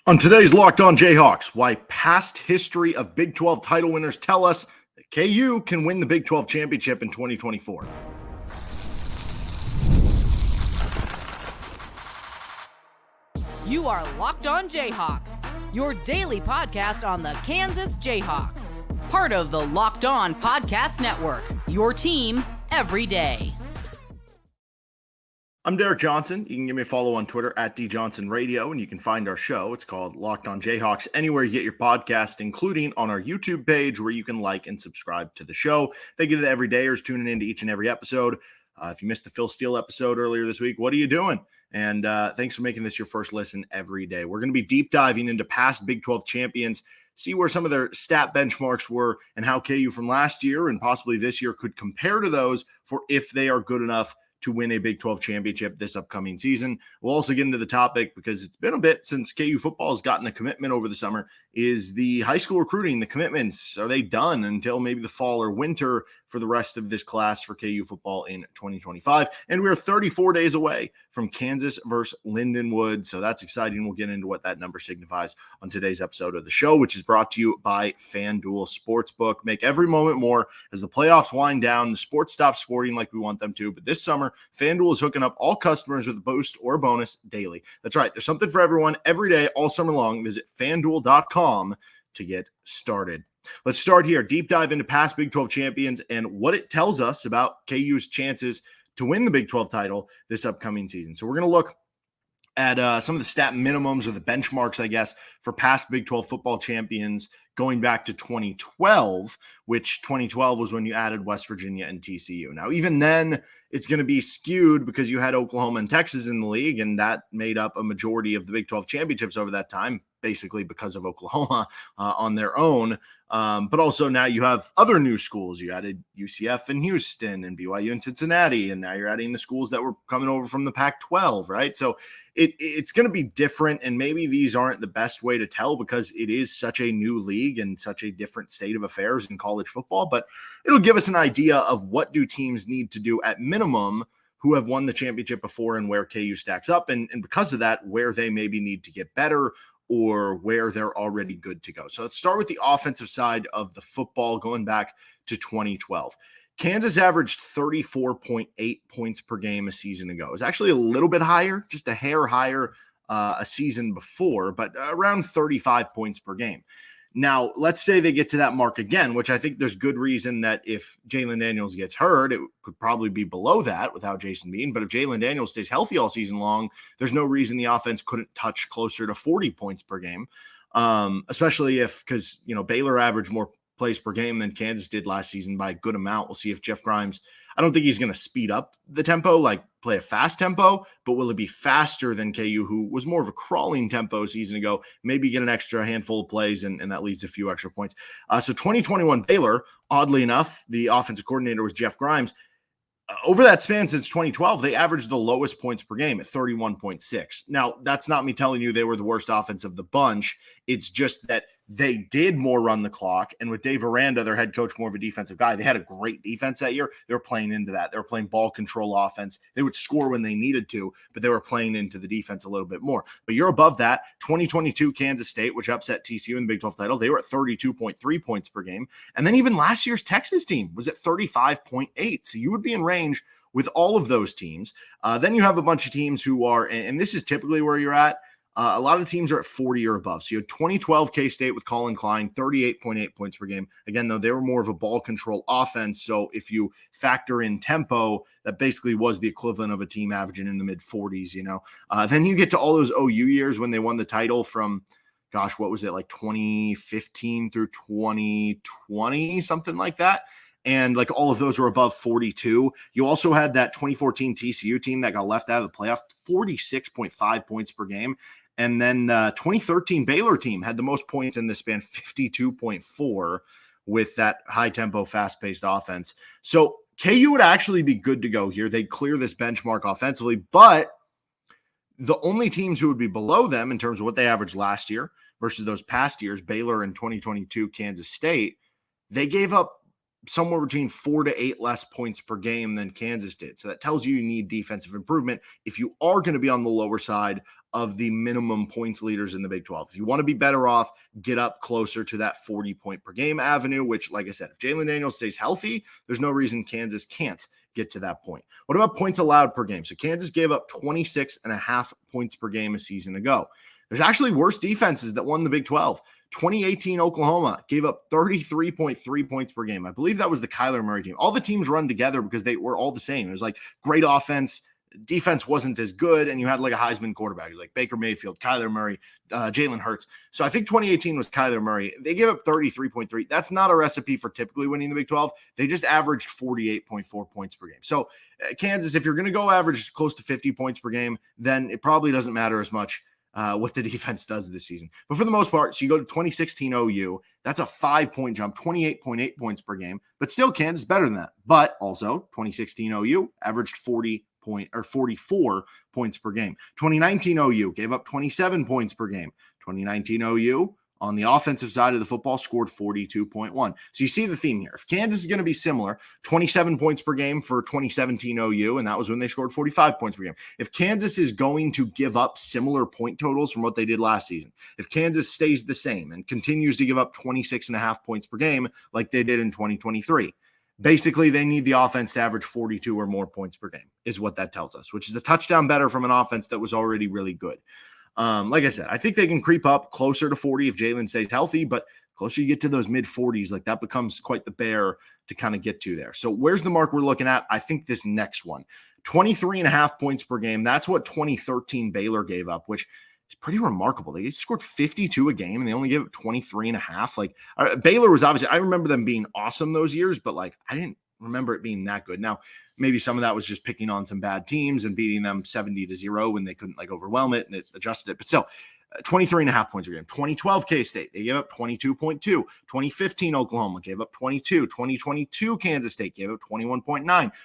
On today's Locked On Jayhawks, why past history of Big 12 title winners tell us that KU can win the Big 12 championship in 2024. You are Locked On Jayhawks, your daily podcast on the Kansas Jayhawks. Part of the Locked On Podcast Network, your team every day. I'm Derek Johnson. You can give me a follow on Twitter at DJohnsonRadio, and you can find our show. It's called Locked On Jayhawks anywhere you get your podcast, including on our YouTube page where you can like and subscribe to the show. Thank you to the everydayers tuning into each and every episode. If you missed the Phil Steele episode earlier this week, what are you doing? And thanks for making this your first listen every day. We're going to be deep diving into past Big 12 champions, see where some of their stat benchmarks were and how KU from last year and possibly this year could compare to those for if they are good enough to win a Big 12 championship this upcoming season. We'll also get into the topic, because it's been a bit since KU football has gotten a commitment over the summer, is the high school recruiting, the commitments, are they done until maybe the fall or winter for the rest of this class for KU football in 2025? And we are 34 days away from Kansas versus Lindenwood, so that's exciting. We'll get into what that number signifies on today's episode of the show, which is brought to you by FanDuel Sportsbook. Make every moment more as the playoffs wind down. The sports stop sporting like we want them to, but this summer, FanDuel is hooking up all customers with a boost or a bonus daily. That's right. There's something for everyone every day, all summer long. Visit FanDuel.com to get started. Let's start here. Deep dive into past Big 12 champions and what it tells us about KU's chances to win the Big 12 title this upcoming season. So we're going to look at some of the stat minimums or the benchmarks, I guess, for past Big 12 football champions going back to 2012, which 2012 was when you added West Virginia and TCU. Now, even then, it's going to be skewed because you had Oklahoma and Texas in the league, and that made up a majority of the Big 12 championships over that time, basically because of Oklahoma on their own. But also now you have other new schools. You added UCF in Houston and BYU in Cincinnati, and now you're adding the schools that were coming over from the Pac-12, right? So it's going to be different, and maybe these aren't the best way to tell because it is such a new league and such a different state of affairs in college football, but it'll give us an idea of what do teams need to do at minimum who have won the championship before and where KU stacks up, and because of that, where they maybe need to get better or where they're already good to go. So let's start with the offensive side of the football going back to 2012. Kansas averaged 34.8 points per game a season ago. It was actually a little bit higher, just a hair higher a season before, but around 35 points per game. Now, let's say they get to that mark again, which I think there's good reason that if Jalen Daniels gets hurt, it could probably be below that without Jason Bean. But if Jalen Daniels stays healthy all season long, there's no reason the offense couldn't touch closer to 40 points per game, especially because, Baylor averaged more plays per game than Kansas did last season by a good amount. We'll see if Jeff Grimes, I don't think he's going to speed up the tempo, like play a fast tempo, but will it be faster than KU, who was more of a crawling tempo a season ago, maybe get an extra handful of plays, and that leads to a few extra points. So 2021 Baylor, oddly enough, the offensive coordinator was Jeff Grimes. Over that span since 2012, they averaged the lowest points per game at 31.6. Now, that's not me telling you they were the worst offense of the bunch. It's just that they did more run the clock. And with Dave Aranda, their head coach, more of a defensive guy, they had a great defense that year. They were playing into that. They were playing ball control offense. They would score when they needed to, but they were playing into the defense a little bit more. But you're above that. 2022 Kansas State, which upset TCU in the Big 12 title, they were at 32.3 points per game. And then even last year's Texas team was at 35.8. So you would be in range with all of those teams. Then you have a bunch of teams who are, and this is typically where you're at, a lot of teams are at 40 or above. So you had 2012 K-State with Colin Klein, 38.8 points per game. Again, though, they were more of a ball control offense. So if you factor in tempo, that basically was the equivalent of a team averaging in the mid-40s, Then you get to all those OU years when they won the title from, what was it, like 2015 through 2020, something like that. And like all of those were above 42. You also had that 2014 TCU team that got left out of the playoff, 46.5 points per game. And then 2013 Baylor team had the most points in this span, 52.4, with that high-tempo, fast-paced offense. So KU would actually be good to go here. They'd clear this benchmark offensively, but the only teams who would be below them in terms of what they averaged last year versus those past years, Baylor in 2022 Kansas State, they gave up somewhere between 4 to 8 less points per game than Kansas did. So that tells you need defensive improvement if you are going to be on the lower side of the minimum points leaders in the Big 12. If you want to be better off, get up closer to that 40 point per game avenue, which, like I said, if Jalen Daniels stays healthy, there's no reason Kansas can't get to that point. What about points allowed per game? So Kansas gave up 26.5 points per game a season ago. There's actually worse defenses that won the Big 12. 2018 Oklahoma gave up 33.3 points per game. I believe that was the Kyler Murray team. All the teams run together because they were all the same. It was like great offense. Defense wasn't as good, and you had like a Heisman quarterback. It was like Baker Mayfield, Kyler Murray, Jalen Hurts. So I think 2018 was Kyler Murray. They gave up 33.3. That's not a recipe for typically winning the Big 12. They just averaged 48.4 points per game. So Kansas, if you're going to go average close to 50 points per game, then it probably doesn't matter as much what the defense does this season. But for the most part, so you go to 2016 OU, that's a 5-point jump, 28.8 points per game, but still Kansas better than that. But also 2016 OU averaged 44 points per game. 2019 OU gave up 27 points per game. 2019 OU on the offensive side of the football scored 42.1. So you see the theme here. If Kansas is going to be similar, 27 points per game for 2017 OU, and that was when they scored 45 points per game. If Kansas is going to give up similar point totals from what they did last season, if Kansas stays the same and continues to give up 26.5 points per game like they did in 2023, basically they need the offense to average 42 or more points per game is what that tells us, which is a touchdown better from an offense that was already really good. Like I said, I think they can creep up closer to 40 if Jalen stays healthy, but closer you get to those mid 40s, like that becomes quite the bear to kind of get to there. So where's the mark we're looking at? I think this next one, 23.5 points per game. That's what 2013 Baylor gave up, which is pretty remarkable. They scored 52 a game and they only gave up 23.5. Like Baylor was obviously, I remember them being awesome those years, but like I didn't remember it being that good. Now, maybe some of that was just picking on some bad teams and beating them 70-0 when they couldn't like overwhelm it and it adjusted it. But still, 23.5 points per game. 2012 K-State, they gave up 22.2. 2015 Oklahoma gave up 22. 2022 Kansas State gave up 21.9.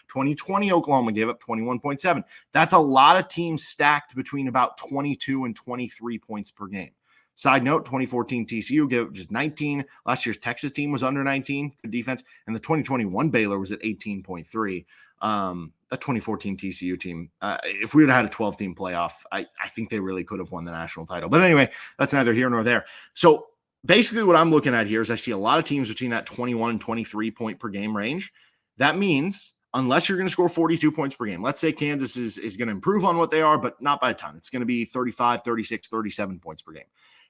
2020 Oklahoma gave up 21.7. That's a lot of teams stacked between about 22 and 23 points per game. Side note, 2014 TCU gave up just 19. Last year's Texas team was under 19. Good defense. And the 2021 Baylor was at 18.3. That 2014 TCU team, if we would have had a 12-team playoff, I think they really could have won the national title. But anyway, that's neither here nor there. So basically what I'm looking at here is I see a lot of teams between that 21 and 23 point per game range. That means unless you're going to score 42 points per game, let's say Kansas is going to improve on what they are, but not by a ton. It's going to be 35, 36, 37 points per game.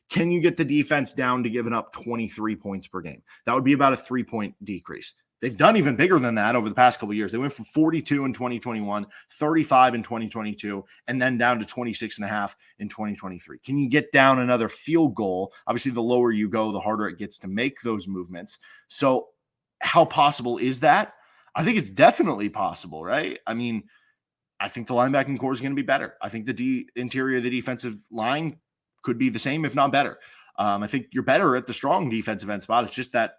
Can you get the defense down to giving up 23 points per game? That would be about a 3-point decrease. They've done even bigger than that over the past couple of years. They went from 42 in 2021, 35 in 2022, and then down to 26.5 in 2023. Can you get down another field goal? Obviously, the lower you go, the harder it gets to make those movements. So how possible is that? I think it's definitely possible, right? I mean, I think the linebacking core is going to be better. I think the interior of the defensive line could be the same, if not better. I think you're better at the strong defensive end spot. It's just that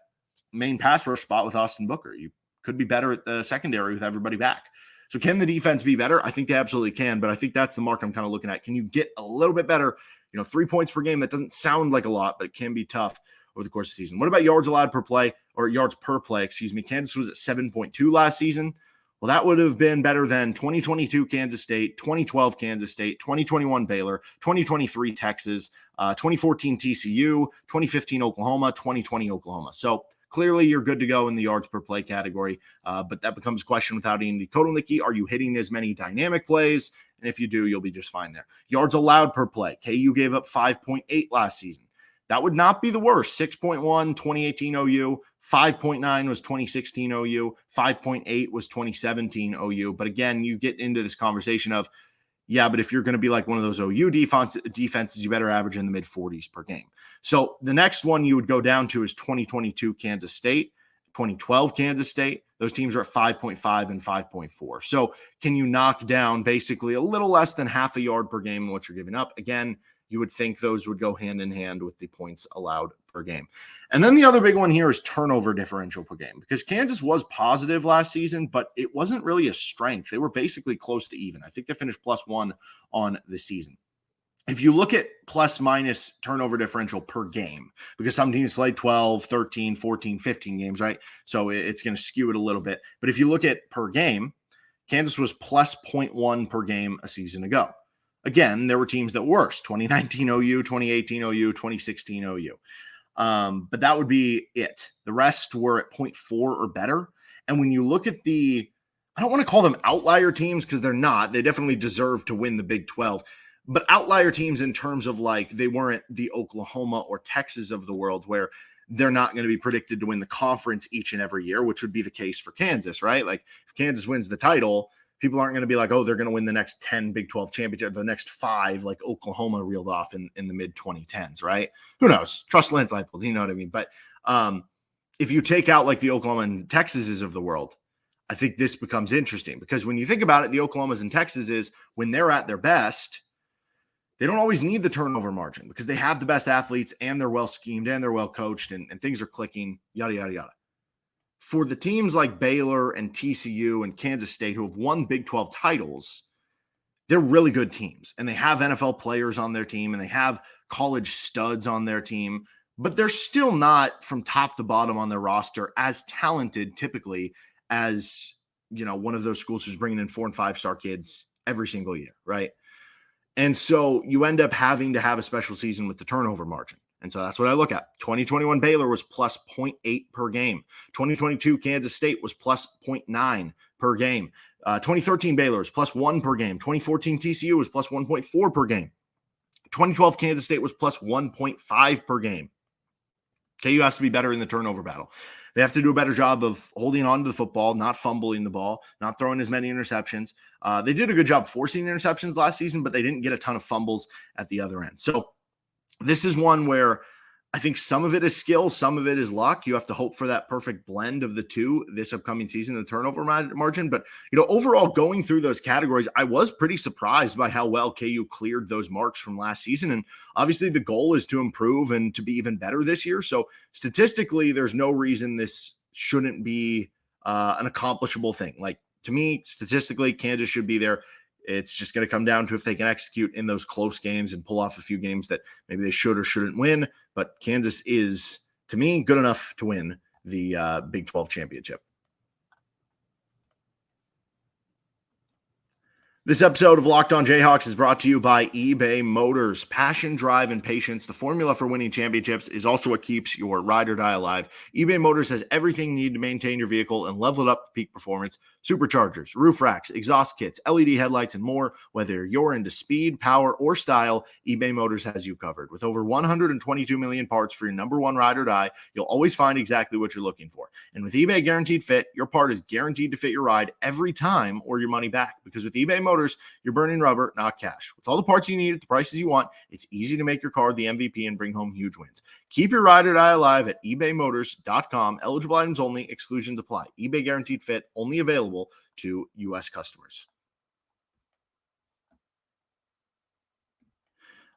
main pass rush spot with Austin Booker. You could be better at the secondary with everybody back. So can the defense be better? I think they absolutely can, but I think that's the mark I'm kind of looking at. Can you get a little bit better? 3 points per game, that doesn't sound like a lot, but it can be tough over the course of the season. What about yards allowed per play, or yards per play, excuse me? Kansas was at 7.2 last season. Well, that would have been better than 2022 Kansas State, 2012 Kansas State, 2021 Baylor, 2023 Texas, 2014 TCU, 2015 Oklahoma, 2020 Oklahoma. So clearly you're good to go in the yards per play category, but that becomes a question without Andy Kotelnicki. Are you hitting as many dynamic plays? And if you do, you'll be just fine there. Yards allowed per play. KU gave up 5.8 last season. That would not be the worst. 6.1, 2018 OU, 5.9 was 2016 OU, 5.8 was 2017 OU. But again, you get into this conversation of, yeah, but if you're going to be like one of those OU defenses, you better average in the mid 40s per game. So the next one you would go down to is 2022 Kansas State, 2012 Kansas State. Those teams are at 5.5 and 5.4. So can you knock down basically a little less than half a yard per game in what you're giving up? Again, you would think those would go hand in hand with the points allowed per game. And then the other big one here is turnover differential per game, because Kansas was positive last season, but it wasn't really a strength. They were basically close to even. I think they finished +1 on the season. if you look at plus minus turnover differential per game, because some teams play 12, 13, 14, 15 games, right? So it's going to skew it a little bit. But if you look at per game, Kansas was plus 0.1 per game a season ago. Again, there were teams that were worse, 2019 OU, 2018 OU, 2016 OU. But that would be it. The rest were at 0.4 or better. And when you look at I don't want to call them outlier teams because they're not. They definitely deserve to win the Big 12. But outlier teams in terms of like they weren't the Oklahoma or Texas of the world where they're not going to be predicted to win the conference each and every year, which would be the case for Kansas, right? Like if Kansas wins the title, people aren't going to be like, oh, they're going to win the next 10 Big 12 championships, the next 5 like Oklahoma reeled off in the mid 2010s, right? Who knows? Trust Lance Leipold, you know what I mean? But if you take out like the Oklahoma and Texases of the world, I think this becomes interesting because when you think about it, the Oklahomas and Texases, when they're at their best, they don't always need the turnover margin because they have the best athletes and they're well schemed and they're well coached and things are clicking, yada, yada, yada. For the teams like Baylor and TCU and Kansas State who have won Big 12 titles, they're really good teams and they have NFL players on their team and they have college studs on their team, but they're still not from top to bottom on their roster as talented typically as, one of those schools who's bringing in 4 and 5 star kids every single year, right? And so you end up having to have a special season with the turnover margin. And so that's what I look at. 2021 Baylor was plus 0.8 per game. 2022 Kansas State was plus 0.9 per game. 2013 Baylor was plus 1 per game. 2014 TCU was plus 1.4 per game. 2012 Kansas State was plus 1.5 per game. KU has to be better in the turnover battle. They have to do a better job of holding on to the football, not fumbling the ball, not throwing as many interceptions. They did a good job forcing interceptions last season, but they didn't get a ton of fumbles at the other end. So this is one where I think some of it is skill, some of it is luck. You have to hope for that perfect blend of the two this upcoming season, the turnover margin. But, overall going through those categories, I was pretty surprised by how well KU cleared those marks from last season. And obviously the goal is to improve and to be even better this year. So statistically, there's no reason this shouldn't be an accomplishable thing. Like to me, statistically, Kansas should be there. It's just going to come down to if they can execute in those close games and pull off a few games that maybe they should or shouldn't win. But Kansas is, to me, good enough to win the Big 12 championship. This episode of Locked On Jayhawks is brought to you by eBay Motors. Passion, drive, and patience, the formula for winning championships, is also what keeps your ride or die alive. eBay Motors has everything you need to maintain your vehicle and level it up to peak performance. Superchargers, roof racks, exhaust kits, LED headlights, and more. Whether you're into speed, power, or style, eBay Motors has you covered. With over 122 million parts for your number one ride or die, you'll always find exactly what you're looking for. And with eBay Guaranteed Fit, your part is guaranteed to fit your ride every time or your money back. Because with eBay Motors, you're burning rubber, not cash. With all the parts you need at the prices you want, it's easy to make your car the MVP and bring home huge wins. Keep your ride or die alive at ebaymotors.com. Eligible items only. Exclusions apply. eBay Guaranteed Fit, only available to U.S. customers.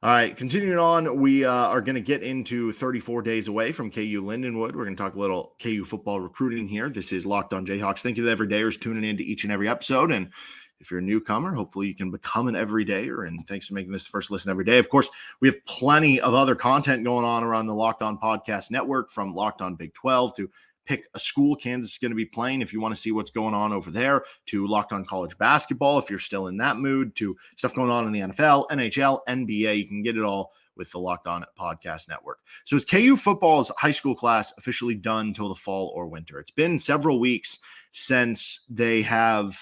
All right, continuing on, we are going to get into 34 days away from KU Lindenwood. We're going to talk a little KU football recruiting here. This is Locked On Jayhawks. Thank you to everydayers tuning in to each and every episode. And if you're a newcomer, hopefully you can become an everydayer. And thanks for making this the first listen every day. Of course, we have plenty of other content going on around the Locked On Podcast Network, from Locked On Big 12 to pick a school Kansas is going to be playing if you want to see what's going on over there, to Locked On College Basketball if you're still in that mood, to stuff going on in the NFL, NHL, NBA. You can get it all with the Locked On Podcast Network. So is KU football's high school class officially done till the fall or winter? It's been several weeks since they have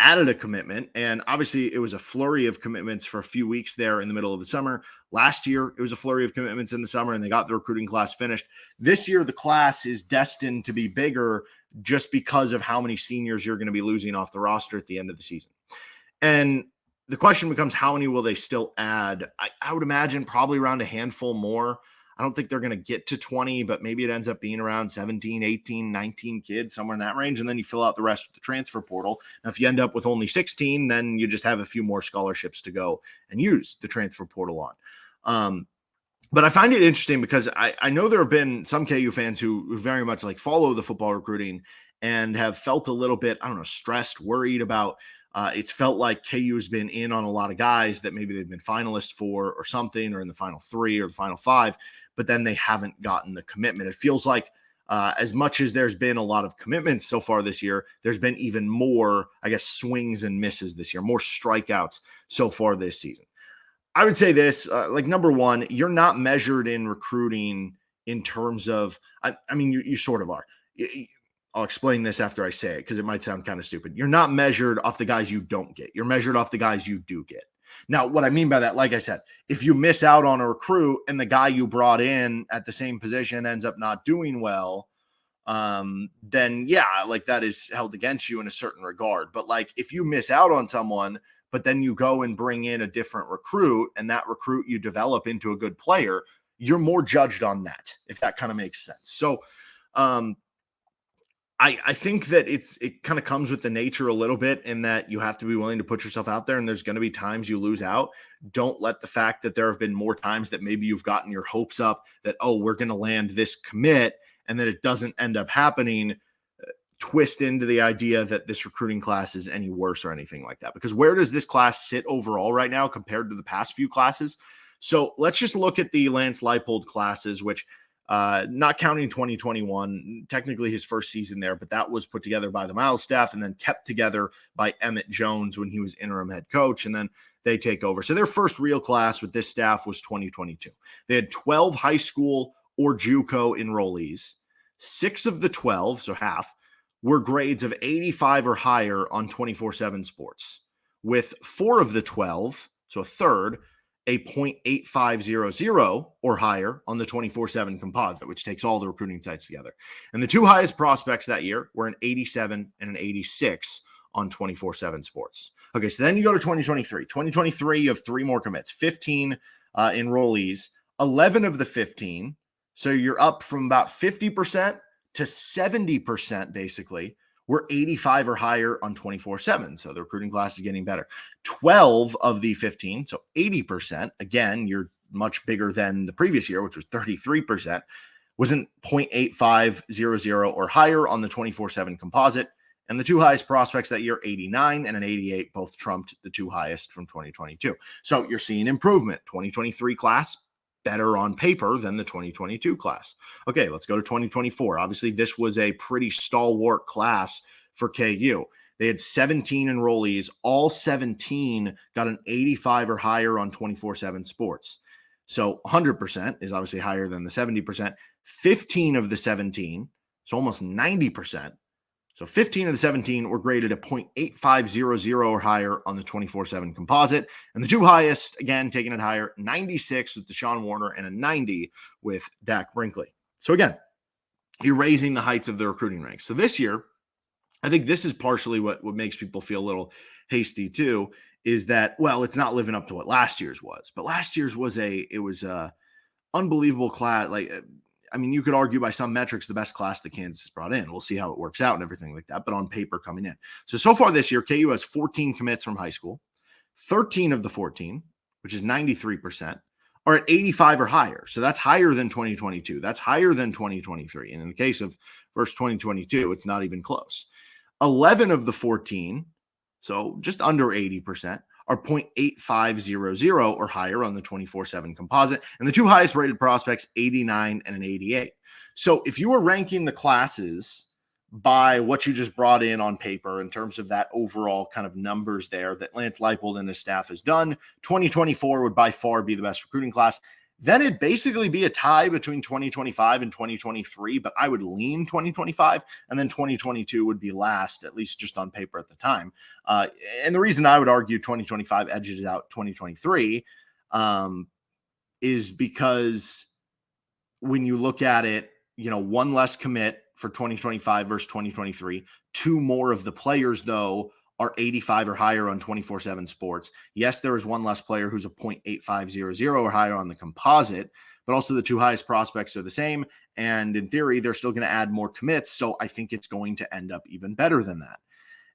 added a commitment, and obviously it was a flurry of commitments for a few weeks there in the middle of the summer. Last year, it was a flurry of commitments in the summer, and they got the recruiting class finished. This year, the class is destined to be bigger just because of how many seniors you're going to be losing off the roster at the end of the season. And the question becomes, how many will they still add? I would imagine probably around a handful more. I don't think they're going to get to 20, but maybe it ends up being around 17, 18, 19 kids, somewhere in that range. And then you fill out the rest with the transfer portal. Now, if you end up with only 16, then you just have a few more scholarships to go and use the transfer portal on. But I find it interesting because I know there have been some KU fans who very much like follow the football recruiting and have felt a little bit, stressed, worried about It's felt like KU has been in on a lot of guys that maybe they've been finalists for or something, or in the final 3 or the final 5, but then they haven't gotten the commitment. It feels like as much as there's been a lot of commitments so far this year, there's been even more, I guess, swings and misses this year, more strikeouts so far this season. I would say this, like, number one, you're not measured in recruiting in terms of, I mean, you sort of are. I'll explain this after I say it because it might sound kind of stupid. You're not measured off the guys you don't get. You're measured off the guys you do get. Now, what I mean by that, like I said, if you miss out on a recruit and the guy you brought in at the same position ends up not doing well, then yeah, like, that is held against you in a certain regard. But like, if you miss out on someone, but then you go and bring in a different recruit and that recruit you develop into a good player, you're more judged on that, if that kind of makes sense. So, I think that it kind of comes with the nature a little bit, in that you have to be willing to put yourself out there, and there's going to be times you lose out. Don't let the fact that there have been more times that maybe you've gotten your hopes up that, oh, we're going to land this commit, and that it doesn't end up happening, twist into the idea that this recruiting class is any worse or anything like that. Because where does this class sit overall right now compared to the past few classes? So let's just look at the Lance Leipold classes, which, not counting 2021, technically his first season there, but that was put together by the Miles staff and then kept together by Emmett Jones when he was interim head coach, and then they take over. So their first real class with this staff was 2022. They had 12 high school or JUCO enrollees. 6 of the 12, so half, were grades of 85 or higher on 24/7 Sports, with 4 of the 12, so a third, a .8500 or higher on the 24/7 composite, which takes all the recruiting sites together. And the 2 highest prospects that year were an 87 and an 86 on 24/7 Sports. Okay, so then you go to 2023. 2023, you have 3 more commits, 15 enrollees, 11 of the 15. So you're up from about 50% to 70%, basically, were 85 or higher on 24/7. So the recruiting class is getting better. 12 of the 15, so 80%, again, you're much bigger than the previous year, which was 33%, was in .8500 or higher on the 24/7 composite. And the 2 highest prospects that year, 89 and an 88, both trumped the 2 highest from 2022. So you're seeing improvement. 2023 class, better on paper than the 2022 class. Okay, let's go to 2024. Obviously, this was a pretty stalwart class for KU. They had 17 enrollees. All 17 got an 85 or higher on 24/7 Sports. So 100% is obviously higher than the 70%. 15 of the 17, so almost 90%. So 15 of the 17 were graded a .8500 or higher on the 24/7 composite. And the 2 highest, again, taking it higher, 96 with Deshaun Warner and a 90 with Dak Brinkley. So again, you're raising the heights of the recruiting ranks. So this year, I think this is partially what makes people feel a little hasty too, is that, well, it's not living up to what last year's was. But last year's was a unbelievable class. Like, I mean, you could argue by some metrics the best class that Kansas brought in. We'll see how it works out and everything like that, but on paper coming in. So far this year, KU has 14 commits from high school. 13 of the 14, which is 93%, are at 85 or higher. So that's higher than 2022. That's higher than 2023. And in the case of versus 2022, it's not even close. 11 of the 14, so just under 80%, are .8500 or higher on the 24/7 composite. And the 2 highest rated prospects, 89 and an 88. So if you were ranking the classes by what you just brought in on paper in terms of that overall kind of numbers there that Lance Leipold and his staff has done, 2024 would by far be the best recruiting class. Then it'd basically be a tie between 2025 and 2023, but I would lean 2025, and then 2022 would be last, at least just on paper at the time. And the reason I would argue 2025 edges out 2023 is because when you look at it, 1 less commit for 2025 versus 2023, 2 more of the players, though, are 85 or higher on 24/7 Sports. Yes, there is 1 less player who's a .8500 or higher on the composite, but also the 2 highest prospects are the same. And in theory, they're still going to add more commits. So I think it's going to end up even better than that.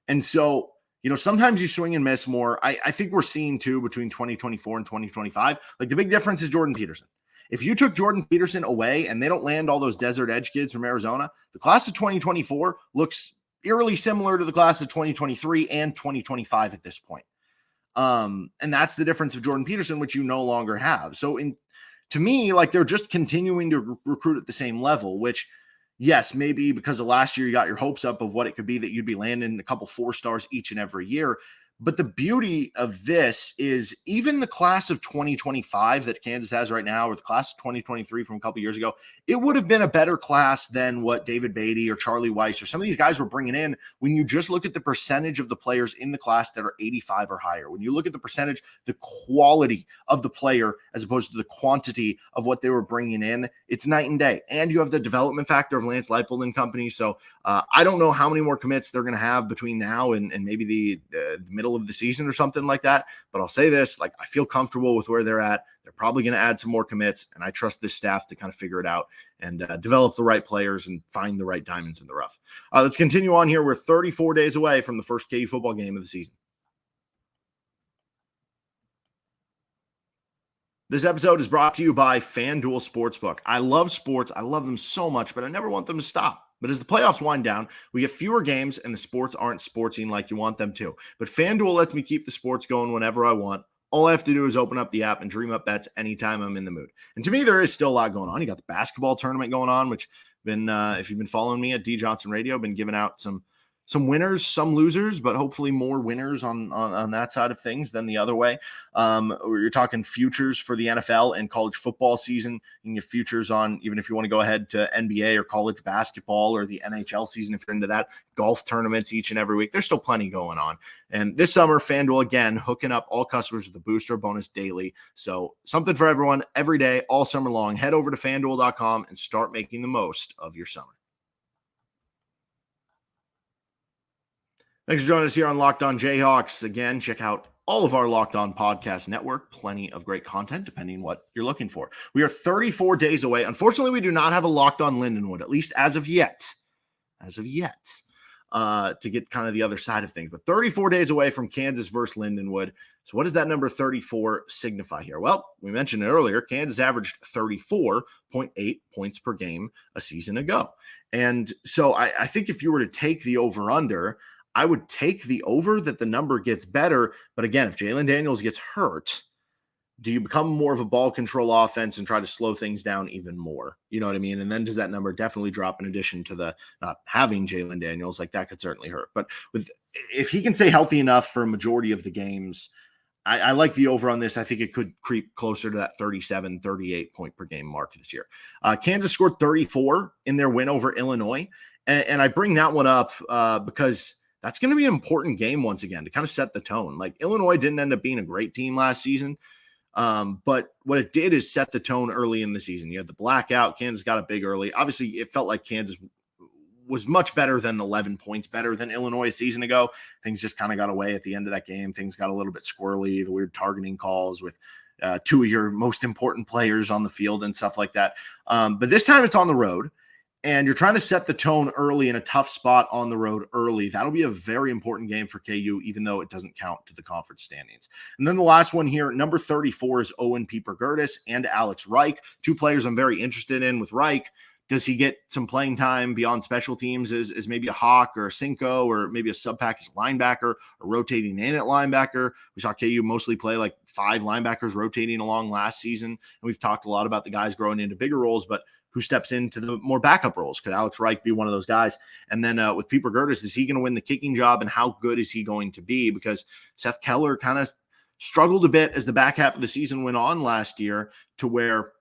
And so, sometimes you swing and miss more. I think we're seeing too between 2024 and 2025. Like, the big difference is Jordan Peterson. If you took Jordan Peterson away and they don't land all those Desert Edge kids from Arizona, the class of 2024 looks eerily similar to the class of 2023 and 2025 at this point. And that's the difference of Jordan Peterson, which you no longer have. So to me, like, they're just continuing to recruit at the same level, which, yes, maybe because of last year, you got your hopes up of what it could be that you'd be landing a couple 4-stars each and every year. But the beauty of this is even the class of 2025 that Kansas has right now, or the class of 2023 from a couple years ago, it would have been a better class than what David Beatty or Charlie Weiss or some of these guys were bringing in when you just look at the percentage of the players in the class that are 85 or higher. When you look at the percentage, the quality of the player as opposed to the quantity of what they were bringing in, it's night and day. And you have the development factor of Lance Leipold and company. So I don't know how many more commits they're going to have between now and maybe the middle of the season or something like that. But I'll say this, like, I feel comfortable with where they're at. They're probably going to add some more commits, and I trust this staff to kind of figure it out and develop the right players and find the right diamonds in the rough. Let's continue on here. We're 34 days away from the first KU football game of the season. This episode is brought to you by FanDuel Sportsbook. I love sports. I love them so much, but I never want them to stop. But as the playoffs wind down, we get fewer games and the sports aren't sportsing like you want them to. But FanDuel lets me keep the sports going whenever I want. All I have to do is open up the app and dream up bets anytime I'm in the mood. And to me, there is still a lot going on. You got the basketball tournament going on, which been, if you've been following me at D Johnson Radio, been giving out some winners, some losers, but hopefully more winners on that side of things than the other way. You're talking futures for the NFL and college football season. You can get futures on, even if you want to go ahead to NBA or college basketball or the NHL season, if you're into that, golf tournaments each and every week. There's still plenty going on. And this summer, FanDuel, again, hooking up all customers with a booster bonus daily. So something for everyone every day, all summer long. Head over to FanDuel.com and start making the most of your summer. Thanks for joining us here on Locked On Jayhawks. Again, check out all of our Locked On Podcast Network. Plenty of great content, depending on what you're looking for. We are 34 days away. Unfortunately, we do not have a Locked On Lindenwood, at least as of yet. To get kind of the other side of things. But 34 days away from Kansas versus Lindenwood. So what does that number 34 signify here? Well, we mentioned it earlier. Kansas averaged 34.8 points per game a season ago. And so I think if you were to take the over-under, I would take the over that the number gets better. But again, if Jalen Daniels gets hurt, do you become more of a ball control offense and try to slow things down even more? You know what I mean? And then does that number definitely drop in addition to the not having Jalen Daniels? Like, that could certainly hurt. But if he can stay healthy enough for a majority of the games, I like the over on this. I think it could creep closer to that 37, 38 point per game mark this year. Kansas scored 34 in their win over Illinois. And I bring that one up because that's going to be an important game once again to kind of set the tone. Like, Illinois didn't end up being a great team last season, but what it did is set the tone early in the season. You had the blackout. Kansas got a big early. Obviously, it felt like Kansas was much better than 11 points better than Illinois a season ago. Things just kind of got away at the end of that game. Things got a little bit squirrely, the weird targeting calls with two of your most important players on the field and stuff like that. But this time it's on the road. And you're trying to set the tone early in a tough spot on the road early. That'll be a very important game for KU, even though it doesn't count to the conference standings. And then the last one here, number 34 is Owen Piepergerdes and Alex Raich, two players I'm very interested in. With Raich, does he get some playing time beyond special teams as maybe a Hawk or a Cinco or maybe a sub-package linebacker or rotating in at linebacker? We saw KU mostly play like 5 linebackers rotating along last season. And we've talked a lot about the guys growing into bigger roles, but who steps into the more backup roles? Could Alex Raich be one of those guys? And then with Piepergerdes, is he going to win the kicking job, and how good is he going to be? Because Seth Keller kind of struggled a bit as the back half of the season went on last year, to where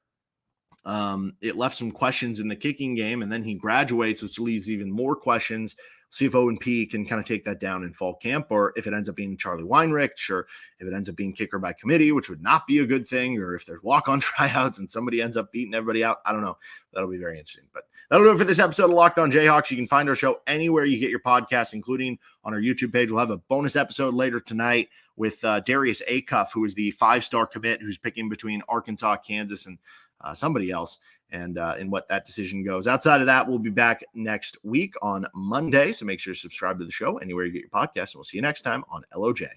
it left some questions in the kicking game, and then he graduates, which leaves even more questions. See if Owen P can kind of take that down in fall camp, or if it ends up being Charlie Weinrich, or if it ends up being kicker by committee, which would not be a good thing, or if there's walk-on tryouts and somebody ends up beating everybody out. I don't know. That'll be very interesting. But that'll do it for this episode of Locked On Jayhawks. You can find our show anywhere you get your podcasts, including on our YouTube page. We'll have a bonus episode later tonight with Darius Acuff, who is the 5-star commit who's picking between Arkansas, Kansas, and somebody else, and what that decision goes. Outside of that, we'll be back next week on Monday, so make sure to subscribe to the show anywhere you get your podcasts, and we'll see you next time on LOJ.